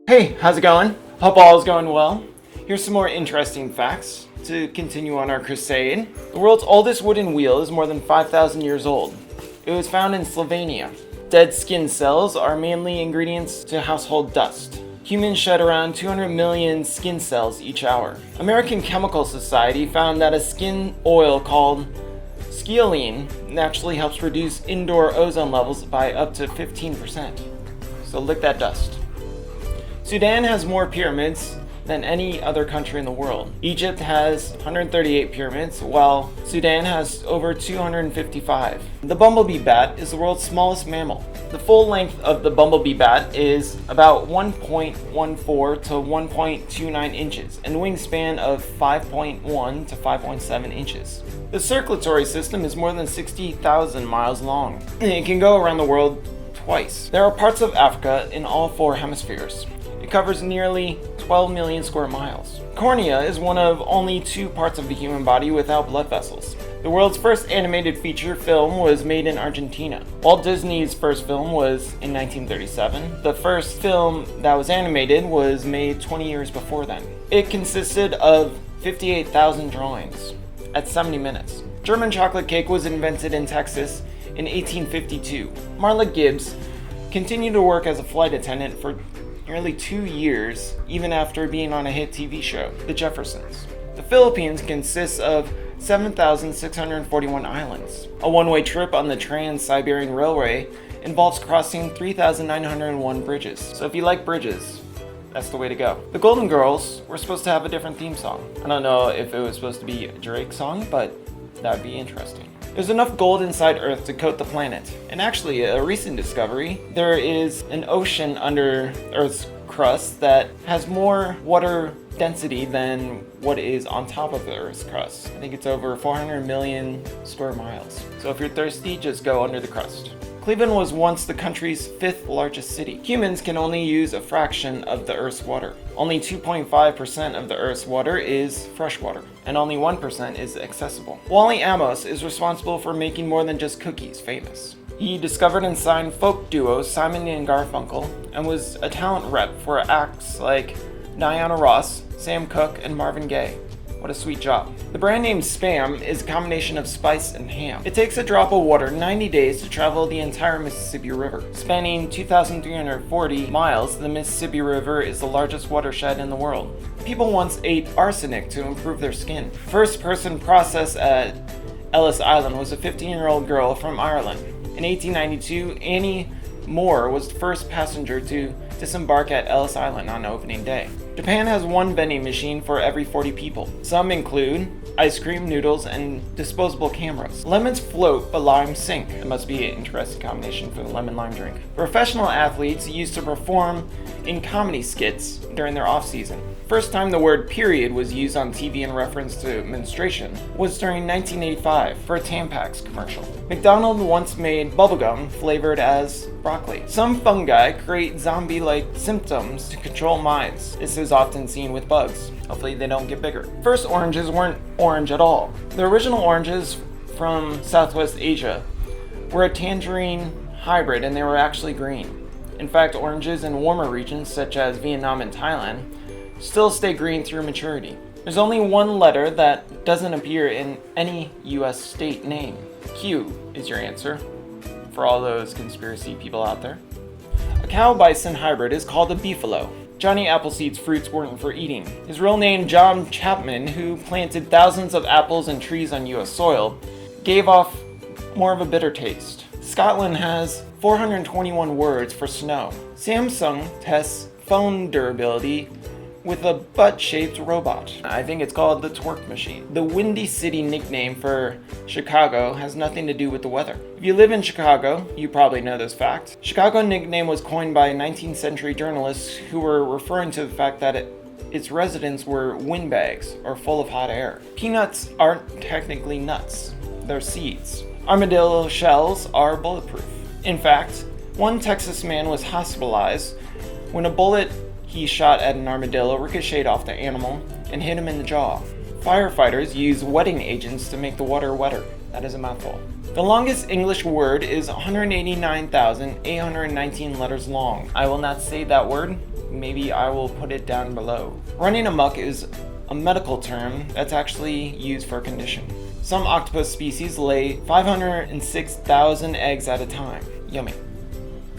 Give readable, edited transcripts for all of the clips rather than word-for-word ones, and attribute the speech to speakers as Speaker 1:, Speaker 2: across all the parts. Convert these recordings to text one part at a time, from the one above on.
Speaker 1: Hey, how's it going? Hope all is going well. Here's some more interesting facts to continue on our crusade. The world's oldest wooden wheel is more than 5,000 years old. It was found in Slovenia. Dead skin cells are mainly ingredients to household dust. Humans shed around 200 million skin cells each hour. American Chemical Society found that a skin oil called squalene naturally helps reduce indoor ozone levels by up to 15%. So lick that dust. Sudan has more pyramids than any other country in the world. Egypt has 138 pyramids, while Sudan has over 255. The bumblebee bat is the world's smallest mammal. The full length of the bumblebee bat is about 1.14 to 1.29 inches, and wingspan of 5.1 to 5.7 inches. The circulatory system is more than 60,000 miles long, and it can go around the world twice. There are parts of Africa in all four hemispheres. It covers nearly 12 million square miles. Cornea is one of only two parts of the human body without blood vessels. The world's first animated feature film was made in Argentina. Walt Disney's first film was in 1937. The first film that was animated was made 20 years before then. It consisted of 58,000 drawings at 70 minutes. German chocolate cake was invented in Texas in 1852. Marla Gibbs continued to work as a flight attendant for nearly 2 years, even after being on a hit TV show, The Jeffersons. The Philippines consists of 7,641 islands. A one-way trip on the Trans-Siberian Railway involves crossing 3,901 bridges. So if you like bridges, that's the way to go. The Golden Girls were supposed to have a different theme song. I don't know if it was supposed to be a Drake song, but that'd be interesting. There's enough gold inside Earth to coat the planet. And actually, a recent discovery, there is an ocean under Earth's crust that has more water density than what is on top of the Earth's crust. I think it's over 400 million square miles. So if you're thirsty, just go under the crust. Cleveland was once the country's 5th largest city. Humans can only use a fraction of the Earth's water. Only 2.5% of the Earth's water is freshwater, and only 1% is accessible. Wally Amos is responsible for making more than just cookies famous. He discovered and signed folk duo Simon and Garfunkel, and was a talent rep for acts like Diana Ross, Sam Cooke, and Marvin Gaye. What a sweet job. The brand name Spam is a combination of spice and ham. It takes a drop of water 90 days to travel the entire Mississippi River. Spanning 2,340 miles, the Mississippi River is the largest watershed in the world. People once ate arsenic to improve their skin. First person processed at Ellis Island was a 15-year-old girl from Ireland. In 1892, Annie Moore was the first passenger to disembark at Ellis Island on opening day. Japan has one vending machine for every 40 people. Some include ice cream, noodles, and disposable cameras. Lemons float, but limes sink. It must be an interesting combination for the lemon-lime drink. Professional athletes used to perform in comedy skits during their off-season. First time the word period was used on TV in reference to menstruation was during 1985 for a Tampax commercial. McDonald's once made bubblegum flavored as broccoli. Some fungi create zombie-like symptoms to control mice. This is often seen with bugs. Hopefully they don't get bigger. First oranges weren't orange at all. The original oranges from Southwest Asia were a tangerine hybrid, and they were actually green. In fact, oranges in warmer regions such as Vietnam and Thailand still stay green through maturity. There's only one letter that doesn't appear in any US state name. Q is your answer for all those conspiracy people out there. A cow-bison hybrid is called a beefalo. Johnny Appleseed's fruits weren't for eating. His real name, John Chapman, who planted thousands of apples and trees on US soil, gave off more of a bitter taste. Scotland has 421 words for snow. Samsung tests phone durability with a butt-shaped robot. I think it's called the twerk machine. The Windy City nickname for Chicago has nothing to do with the weather. If you live in Chicago, you probably know this fact. Chicago nickname was coined by 19th century journalists who were referring to the fact that its residents were windbags, or full of hot air. Peanuts aren't technically nuts, they're seeds. Armadillo shells are bulletproof. In fact, one Texas man was hospitalized when a bullet he shot at an armadillo ricocheted off the animal and hit him in the jaw. Firefighters use wetting agents to make the water wetter. That is a mouthful. The longest English word is 189,819 letters long. I will not say that word. maybe I will put it down below. Running amok is a medical term that's actually used for a condition. Some octopus species lay 506,000 eggs at a time. Yummy.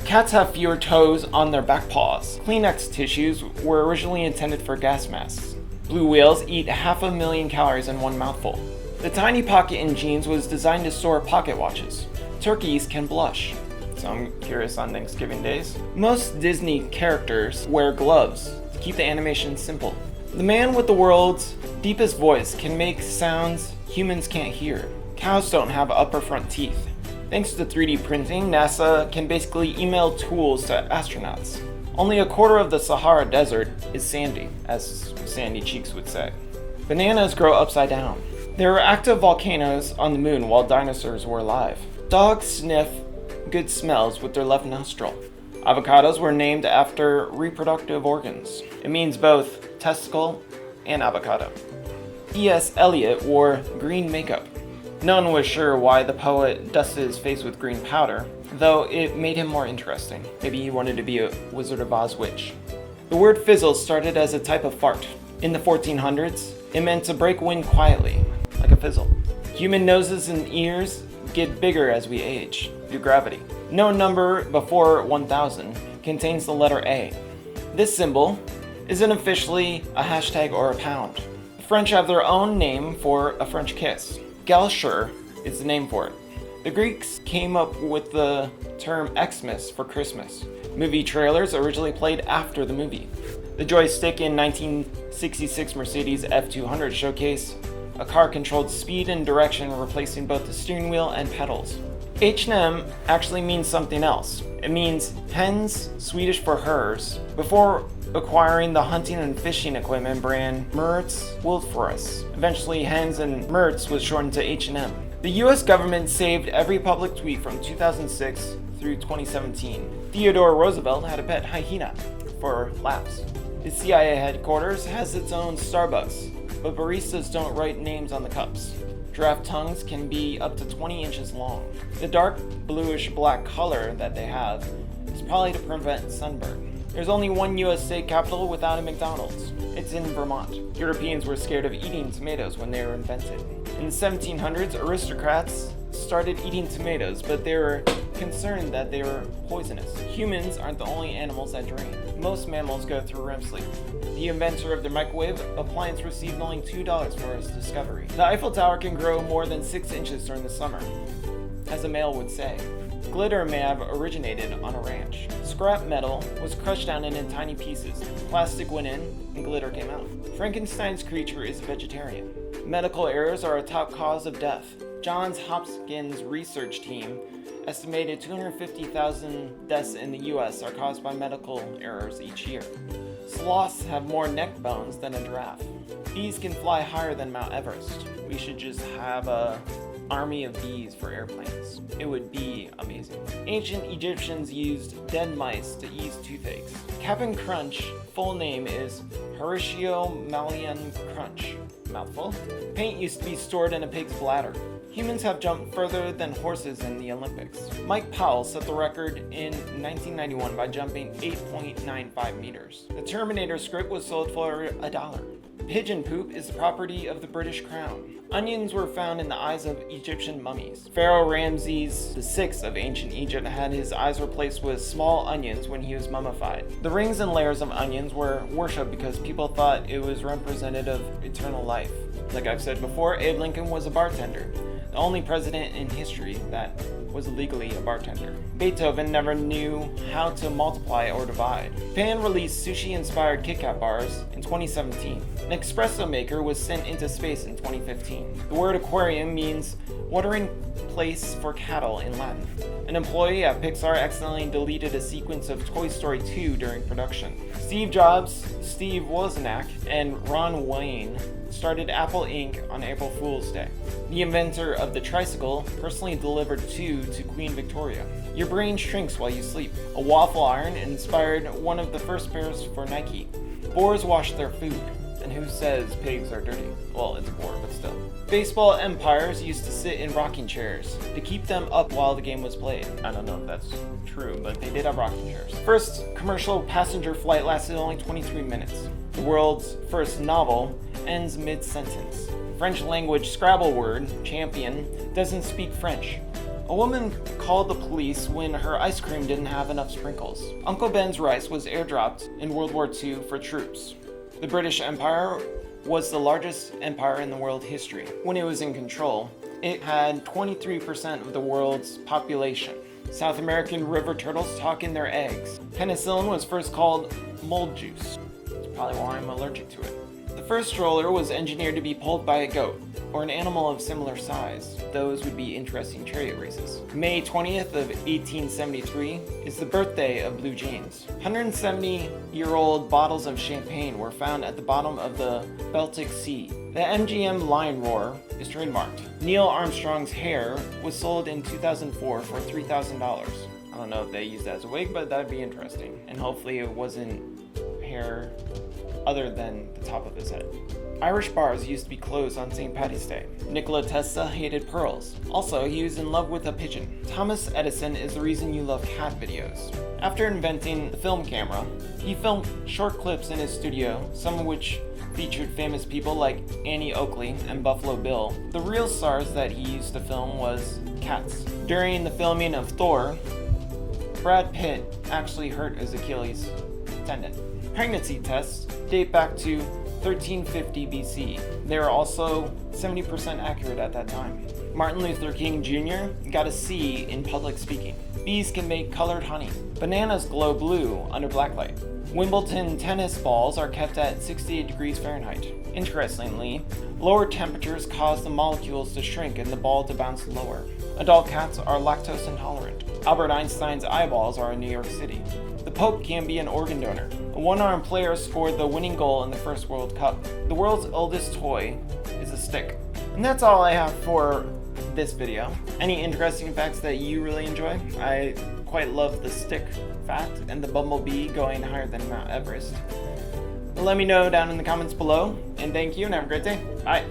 Speaker 1: Cats have fewer toes on their back paws. Kleenex tissues were originally intended for gas masks. Blue whales eat 500,000 calories in one mouthful. The tiny pocket in jeans was designed to store pocket watches. Turkeys can blush. So I'm curious on Thanksgiving days. Most Disney characters wear gloves to keep the animation simple. The man with the world's deepest voice can make sounds humans can't hear. Cows don't have upper front teeth. Thanks to 3D printing, NASA can basically email tools to astronauts. Only a quarter of the Sahara Desert is sandy, as Sandy Cheeks would say. Bananas grow upside down. There were active volcanoes on the moon while dinosaurs were alive. Dogs sniff good smells with their left nostril. Avocados were named after reproductive organs. It means both testicle and avocado. T.S. Eliot wore green makeup. No one was sure why the poet dusted his face with green powder, though it made him more interesting. Maybe he wanted to be a Wizard of Oz witch. The word fizzle started as a type of fart. In the 1400s, it meant to break wind quietly, like a fizzle. Human noses and ears get bigger as we age, due to gravity. No number before 1000 contains the letter A. This symbol isn't officially a hashtag or a pound. The French have their own name for a French kiss. Galshur is the name for it. The Greeks came up with the term Xmas for Christmas. Movie trailers originally played after the movie. The joystick in 1966 Mercedes F200 showcase a car-controlled speed and direction, replacing both the steering wheel and pedals. H&M actually means something else. It means hens, Swedish for hers. Before acquiring the hunting and fishing equipment brand Mertz Wildforest. Eventually, Hens and Mertz was shortened to H&M. The US government saved every public tweet from 2006 through 2017. Theodore Roosevelt had a pet hyena for laughs. The CIA headquarters has its own Starbucks, but baristas don't write names on the cups. Giraffe tongues can be up to 20 inches long. The dark bluish-black color that they have is probably to prevent sunburn. There's only one US state capital without a McDonald's. It's in Vermont. Europeans were scared of eating tomatoes when they were invented. In the 1700s, aristocrats started eating tomatoes, but they were concerned that they were poisonous. Humans aren't the only animals that dream. Most mammals go through REM sleep. The inventor of the microwave appliance received only $2 for his discovery. The Eiffel Tower can grow more than 6 inches during the summer, as a male would say. Glitter may have originated on a ranch. Scrap metal was crushed down into tiny pieces. Plastic went in, and glitter came out. Frankenstein's creature is vegetarian. Medical errors are a top cause of death. Johns Hopkins research team estimated 250,000 deaths in the US are caused by medical errors each year. Sloths have more neck bones than a giraffe. Bees can fly higher than Mount Everest. We should just have a army of bees for airplanes. It would be amazing. Ancient Egyptians used dead mice to ease toothaches. Cap'n Crunch full name is Horatio Mallean Crunch. Mouthful. Paint used to be stored in a pig's bladder. Humans have jumped further than horses in the Olympics. Mike Powell set the record in 1991 by jumping 8.95 meters. The Terminator script was sold for $1. Pigeon poop is the property of the British Crown. Onions were found in the eyes of Egyptian mummies. Pharaoh Ramses VI of ancient Egypt had his eyes replaced with small onions when he was mummified. The rings and layers of onions were worshipped because people thought it was representative of eternal life. Like I've said before, Abe Lincoln was a bartender. The only president in history that was legally a bartender. Beethoven never knew how to multiply or divide. Japan released sushi-inspired Kit Kat bars in 2017. An espresso maker was sent into space in 2015. The word aquarium means watering place for cattle in Latin. An employee at Pixar accidentally deleted a sequence of Toy Story 2 during production. Steve Jobs, Steve Wozniak, and Ron Wayne started Apple Inc. on April Fool's Day. The inventor of the tricycle personally delivered two to Queen Victoria. Your brain shrinks while you sleep. A waffle iron inspired one of the first pairs for Nike. Boars wash their food. And who says pigs are dirty? Well, it's a war, but still. Baseball umpires used to sit in rocking chairs to keep them up while the game was played. I don't know if that's true, but they did have rocking chairs. First commercial passenger flight lasted only 23 minutes. The world's first novel ends mid-sentence. French language Scrabble word, champion, doesn't speak French. A woman called the police when her ice cream didn't have enough sprinkles. Uncle Ben's rice was airdropped in World War II for troops. The British Empire was the largest empire in the world history. When it was in control, it had 23% of the world's population. South American river turtles talk in their eggs. Penicillin was first called mold juice. That's probably why I'm allergic to it. The first stroller was engineered to be pulled by a goat, or an animal of similar size. Those would be interesting chariot races. May 20th of 1873 is the birthday of blue jeans. 170-year-old bottles of champagne were found at the bottom of the Baltic Sea. The MGM Lion Roar is trademarked. Neil Armstrong's hair was sold in 2004 for $3,000. I don't know if they used that as a wig, but that'd be interesting. And hopefully it wasn't hair other than the top of his head. Irish bars used to be closed on St. Paddy's Day. Nikola Tesla hated pearls. Also, he was in love with a pigeon. Thomas Edison is the reason you love cat videos. After inventing the film camera, he filmed short clips in his studio, some of which featured famous people like Annie Oakley and Buffalo Bill. The real stars that he used to film was cats. During the filming of Thor, Brad Pitt actually hurt his Achilles tendon. Pregnancy tests date back to 1350 BC. They were also 70% accurate at that time. Martin Luther King Jr. got a C in public speaking. Bees can make colored honey. Bananas glow blue under blacklight. Wimbledon tennis balls are kept at 68 degrees Fahrenheit. Interestingly, lower temperatures cause the molecules to shrink and the ball to bounce lower. Adult cats are lactose intolerant. Albert Einstein's eyeballs are in New York City. The Pope can be an organ donor. A one-armed player scored the winning goal in the first World Cup. The world's oldest toy is a stick. And that's all I have for this video. Any interesting facts that you really enjoy? I quite love the stick fact and the bumblebee going higher than Mount Everest. Let me know down in the comments below, and thank you and have a great day. Bye.